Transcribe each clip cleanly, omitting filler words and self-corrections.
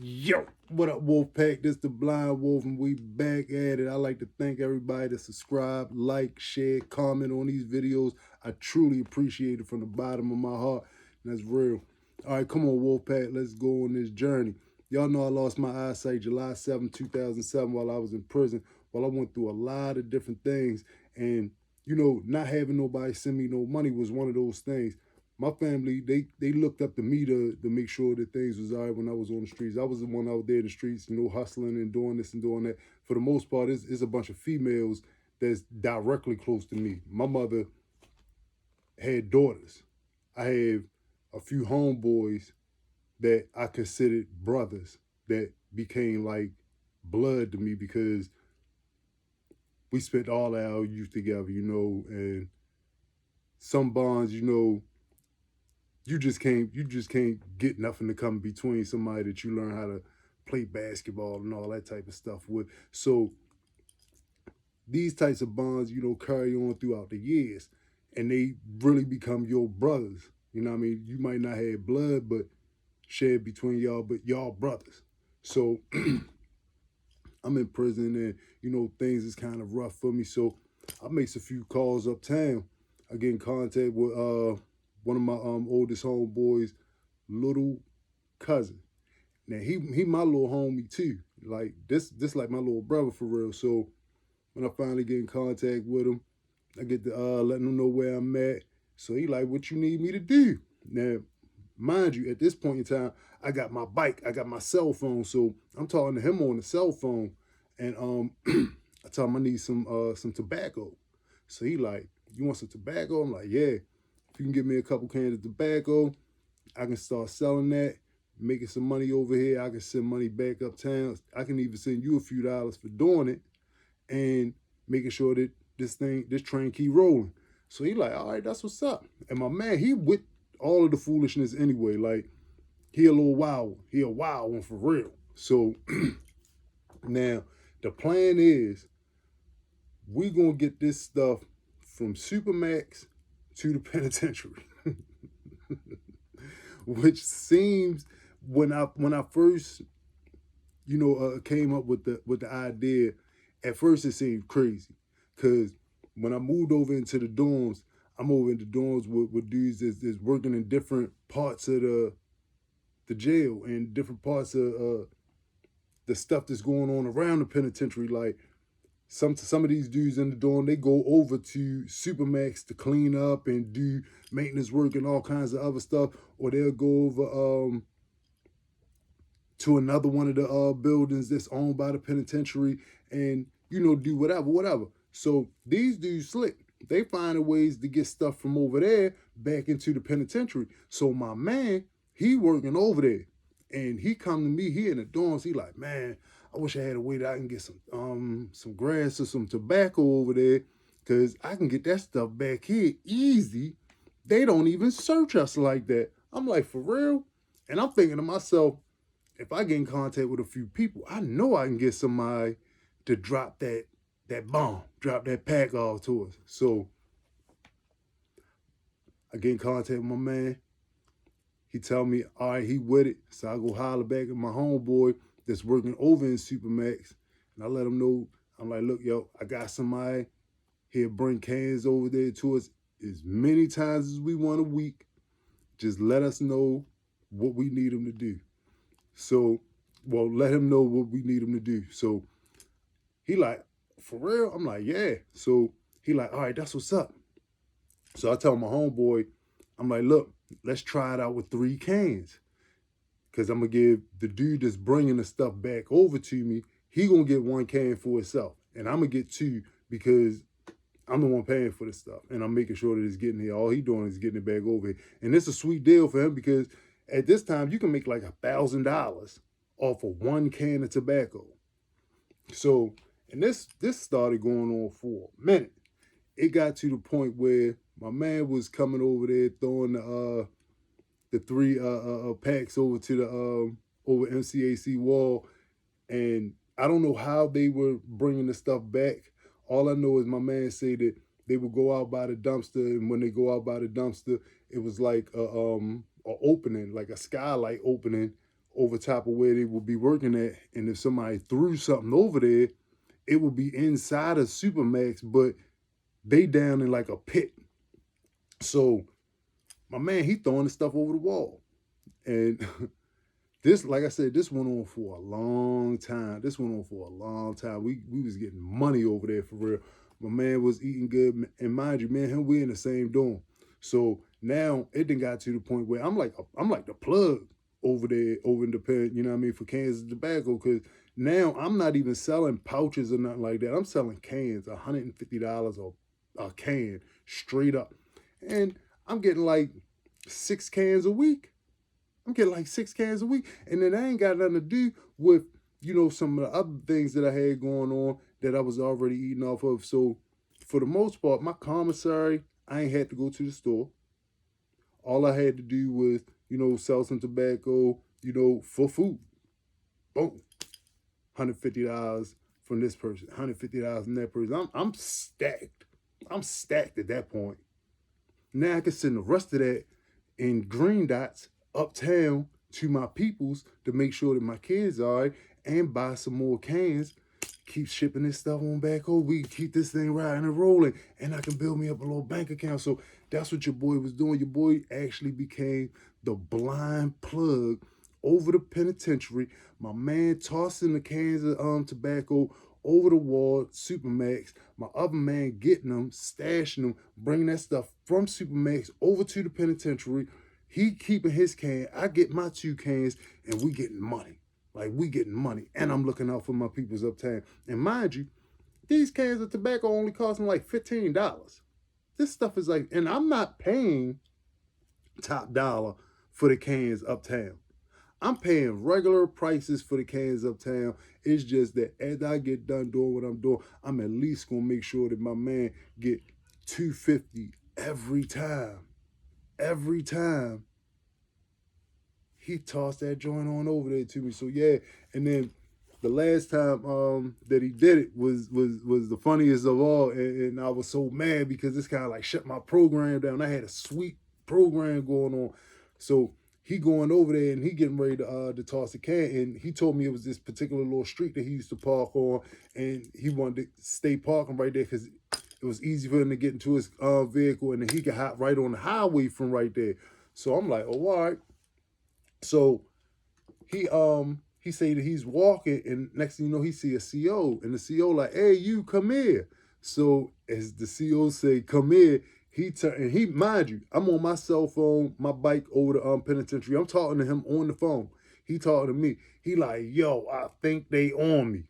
Yo, what up, Wolfpack? This the Blind Wolf, and we back at it. I like to thank everybody that subscribe, like, share, comment on these videos. I truly appreciate it from the bottom of my heart. And that's real. All right, come on, Wolfpack. Let's go on this journey. Y'all know I lost my eyesight July 7, 2007, while I was in prison. While I went through a lot of different things. And, not having nobody send me no money was one of those things. My family, they looked up to me to make sure that things was all right when I was on the streets. I was the one out there in the streets, hustling and doing this and doing that. For the most part, it's a bunch of females that's directly close to me. My mother had daughters. I have a few homeboys that I considered brothers that became like blood to me because we spent all our youth together, and some bonds, you just can't get nothing to come between somebody that you learn how to play basketball and all that type of stuff with. So these types of bonds, carry on throughout the years, and they really become your brothers. You know what I mean? You might not have blood, but shared between y'all, but y'all brothers. So I'm in prison, and things is kind of rough for me. So I makes a few calls uptown. I get in contact with one of my oldest homeboys, little cousin. Now he my little homie too. Like this like my little brother for real. So when I finally get in contact with him, I get to letting him know where I'm at. So he like, what you need me to do? Now, mind you, at this point in time, I got my bike, I got my cell phone. So I'm talking to him on the cell phone, and I tell him I need some tobacco. So he like, you want some tobacco? I'm like, yeah. If you can give me a couple cans of tobacco, I can start selling that, making some money over here. I can send money back uptown. I can even send you a few dollars for doing it and making sure that this train keep rolling. So he like, all right, that's what's up. And my man, he with all of the foolishness anyway. Like, he a little wild. He a wild one for real. So now the plan is we gonna get this stuff from Supermax to the penitentiary. Which seems, when I first came up with the idea, at first it seemed crazy, because when I moved over into the dorms, I'm over in the dorms with dudes that's working in different parts of the jail and different parts of the stuff that's going on around the penitentiary. Like, some of these dudes in the dorm, they go over to Supermax to clean up and do maintenance work and all kinds of other stuff, or they'll go over to another one of the buildings that's owned by the penitentiary and do whatever. So these dudes slick. They find ways to get stuff from over there back into the penitentiary. So my man, he working over there, and he come to me here in the dorms. He like, man, I wish I had a way that I can get some grass or some tobacco over there, cause I can get that stuff back here easy. They don't even search us like that. I'm like, for real? And I'm thinking to myself, if I get in contact with a few people, I know I can get somebody to drop that bomb, drop that pack off to us. So I get in contact with my man. He tell me, all right, he with it. So I go holler back at my homeboy that's working over in Supermax, and I let him know. I'm like, look, yo, I got somebody here, bring cans over there to us as many times as we want a week. Just let us know what we need him to do. So, well, let him know what we need him to do. So he like, for real? I'm like, yeah. So he like, all right, that's what's up. So I tell my homeboy, I'm like, look, let's try it out with 3 cans. Because I'm going to give the dude that's bringing the stuff back over to me, he going to get 1 can for himself. And I'm going to get 2 because I'm the one paying for this stuff. And I'm making sure that it's getting here. All he doing is getting it back over here. And it's a sweet deal for him because at this time, you can make like $1,000 off of 1 can of tobacco. So, and this started going on for a minute. It got to the point where my man was coming over there throwing the 3 packs over to the over MCAC wall, and I don't know how they were bringing the stuff back. All I know is my man said that they would go out by the dumpster, and when they go out by the dumpster, it was like a opening, like a skylight opening over top of where they would be working at. And if somebody threw something over there, it would be inside of Supermax, but they down in like a pit. So my man, he throwing the stuff over the wall. And this, like I said, this went on for a long time. We was getting money over there for real. My man was eating good. And mind you, man, him, we in the same dorm. So now it done got to the point where I'm like the plug over there, over in the pen, you know what I mean, for cans of tobacco. Cause now I'm not even selling pouches or nothing like that. I'm selling cans, $150 a can, straight up. And I'm getting like 6 cans a week. I'm getting like 6 cans a week. And then I ain't got nothing to do with, you know, some of the other things that I had going on that I was already eating off of. So for the most part, my commissary, I ain't had to go to the store. All I had to do was, you know, sell some tobacco, you know, for food. Boom. $150 from this person, $150 from that person. I'm stacked. I'm stacked at that point. Now I can send the rest of that in green dots uptown to my peoples to make sure that my kids are right and buy some more cans. Keep shipping this stuff on back over. We keep this thing riding and rolling, and I can build me up a little bank account. So that's what your boy was doing. Your boy actually became the blind plug over the penitentiary. My man tossing the cans of tobacco over the wall, Supermax. My other man getting them, stashing them, bringing that stuff from Supermax over to the penitentiary. He keeping his can, I get my 2 cans, and we getting money. Like, we getting money, and I'm looking out for my peoples uptown. And mind you, these cans of tobacco only costing like $15. This stuff is like, and I'm not paying top dollar for the cans uptown. I'm paying regular prices for the cans uptown. It's just that as I get done doing what I'm doing, I'm at least gonna make sure that my man get $250 every time. Every time he tossed that joint on over there to me. So yeah, and then the last time that he did it was the funniest of all, and I was so mad because this kind of like shut my program down. I had a sweet program going on, so he going over there and he getting ready to toss the can, and he told me it was this particular little street that he used to park on, and he wanted to stay parking right there because it was easy for him to get into his vehicle, and then he could hop right on the highway from right there. So I'm like, oh, all right. So he say that he's walking, and next thing you know, he see a CO, and the CO like, hey, you come here. So as the CO say, come here, he turn, and he, mind you, I'm on my cell phone, my bike over the penitentiary. I'm talking to him on the phone. He talking to me. He like, yo, I think they on me.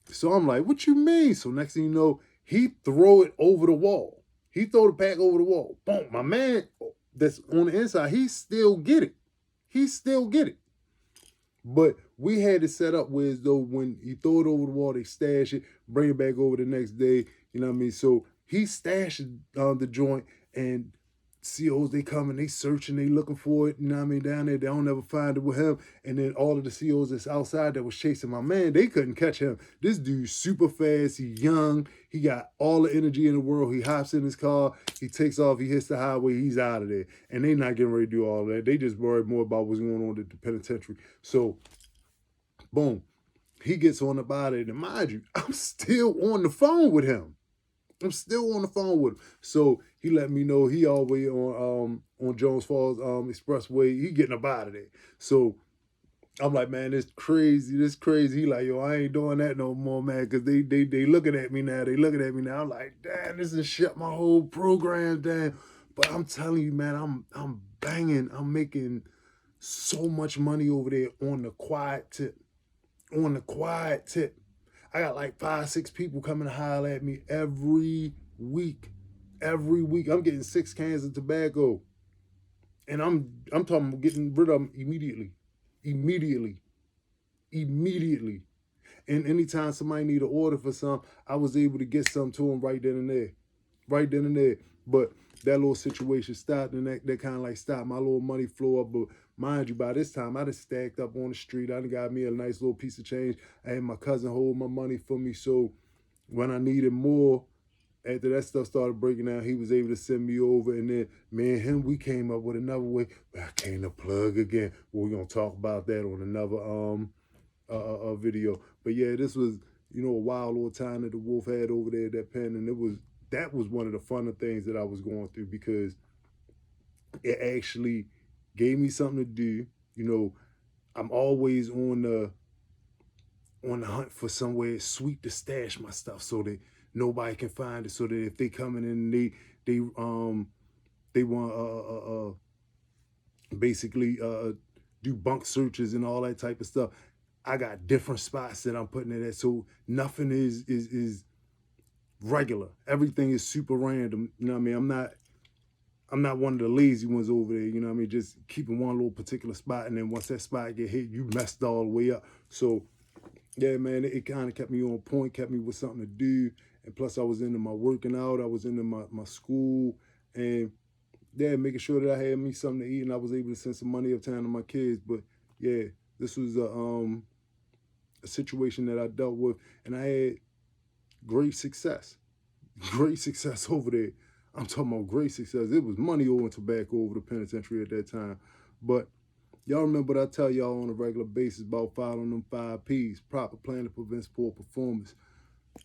So I'm like, what you mean? So next thing you know, he throw it over the wall. He throw the pack over the wall. Boom. My man that's on the inside, he still get it. He still get it. But we had it set up where as though when he throw it over the wall, they stash it, bring it back over the next day. You know what I mean? So he stashed the joint, and COs, they come and they searching, they looking for it, you know what I mean, down there. They don't ever find it with him. And then all of the COs that's outside that was chasing my man, they couldn't catch him. This dude's super fast. He young. He got all the energy in the world. He hops in his car. He takes off. He hits the highway. He's out of there. And they not getting ready to do all that. They just worried more about what's going on at the penitentiary. So, boom. He gets on about it. And mind you, I'm still on the phone with him. I'm still on the phone with him. So he let me know he all the way on Jones Falls Expressway. He getting up out of there. So I'm like, man, this crazy. He like, yo, I ain't doing that no more, man, because they looking at me now. I'm like, damn, this is shut my whole program down. But I'm telling you, man, I'm banging. I'm making so much money over there on the quiet tip. I got like 5, 6 people coming to holler at me every week. I'm getting 6 cans of tobacco. And I'm talking about getting rid of them immediately. And anytime somebody need an order for some, I was able to get some to them right then and there. But that little situation stopped, and that kind of like stopped my little money flow up. But mind you, by this time, I done stacked up on the street. I done got me a nice little piece of change. I had my cousin hold my money for me, so when I needed more, After that stuff started breaking down, he was able to send me over, and then me and him, we came up with another way. But I came to plug again. We're gonna talk about that on another video. But yeah, this was, you know, a wild little time that the wolf had over there at that pen, and that was one of the funner things that I was going through, because it actually gave me something to do. You know, I'm always on the hunt for somewhere sweet to stash my stuff so that nobody can find it. So that if they coming in and they want basically do bunk searches and all that type of stuff, I got different spots that I'm putting it at. So nothing is regular. Everything is super random. You know what I mean? I'm not one of the lazy ones over there, you know what I mean? Just keeping one little particular spot, and then once that spot get hit, you messed all the way up. So yeah, man, it kind of kept me on point, kept me with something to do. And plus I was into my working out, I was into my school, and yeah, making sure that I had me something to eat, and I was able to send some money uptown to my kids. But yeah, this was a situation that I dealt with, and I had great success. Great success over there. I'm talking about great success. It was money owing tobacco over the penitentiary at that time. But y'all remember what I tell y'all on a regular basis about following them 5 P's. Proper planning prevents poor performance.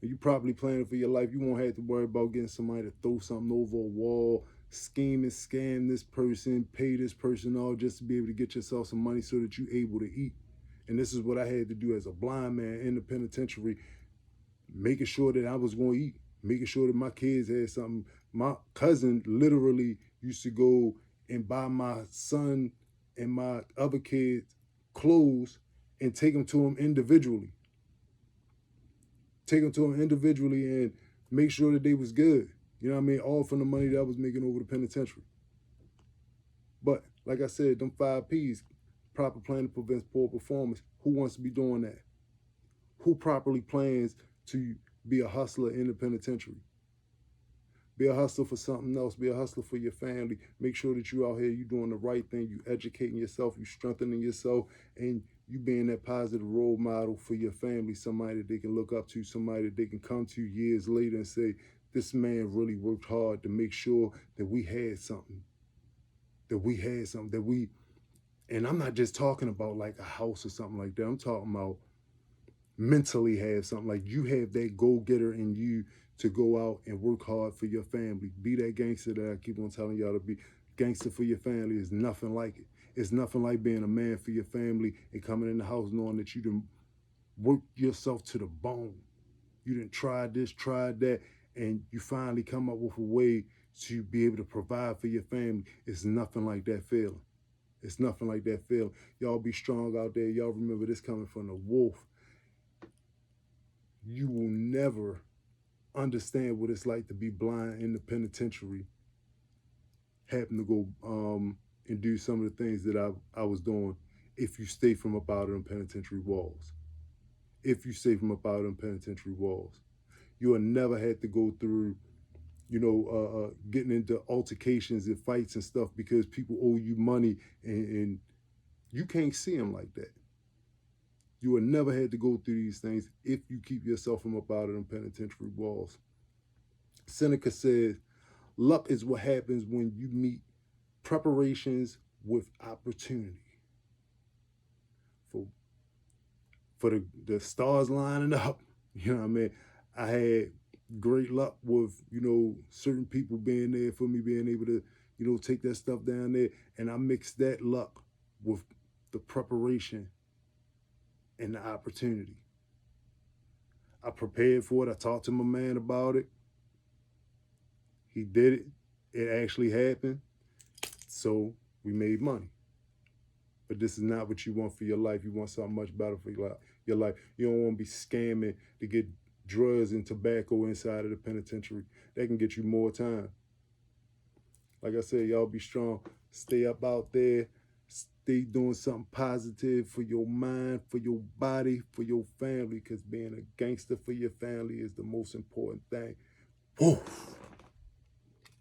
When you properly planning for your life, you won't have to worry about getting somebody to throw something over a wall, scheme and scam this person, pay this person all just to be able to get yourself some money so that you're able to eat. And this is what I had to do as a blind man in the penitentiary, making sure that I was going to eat, making sure that my kids had something. My cousin literally used to go and buy my son and my other kids clothes and take them to them individually. Take them to them individually and make sure that they was good. You know what I mean? All from the money that I was making over the penitentiary. But like I said, them 5 P's, proper planning prevents poor performance. Who wants to be doing that? Who properly plans to be a hustler in the penitentiary? Be a hustler for something else. Be a hustler for your family. Make sure that you out here, you doing the right thing. You educating yourself. You strengthening yourself. And you being that positive role model for your family. Somebody that they can look up to. Somebody that they can come to years later and say, this man really worked hard to make sure that we had something. That we had something. That we, and I'm not just talking about like a house or something like that. I'm talking about mentally have something. Like you have that go-getter in you to go out and work hard for your family. Be that gangster that I keep on telling y'all to be. Gangster for your family is nothing like it. It's nothing like being a man for your family and coming in the house knowing that you done work yourself to the bone. You done tried this, tried that, and you finally come up with a way to be able to provide for your family. It's nothing like that feeling. It's nothing like that feeling. Y'all be strong out there. Y'all remember this coming from the wolf. You will never understand what it's like to be blind in the penitentiary, happen to go and do some of the things that I was doing if you stay from up out of them penitentiary walls. If you stay from up out of them penitentiary walls. You will never have to go through, you know, getting into altercations and fights and stuff because people owe you money and you can't see them like that. You will never have to go through these things if you keep yourself from up out of them penitentiary walls. Seneca says, luck is what happens when you meet preparations with opportunity. For the stars lining up, you know what I mean? I had great luck with, you know, certain people being there for me, being able to, you know, take that stuff down there. And I mixed that luck with the preparation and the opportunity. I prepared for it. I talked to my man about it. He did it. It actually happened. So we made money. But this is not what you want for your life. You want something much better for your life. You don't want to be scamming to get drugs and tobacco inside of the penitentiary. That can get you more time. Like I said, y'all be strong. Stay up out there. Stay doing something positive for your mind, for your body, for your family, because being a gangster for your family is the most important thing. Woo!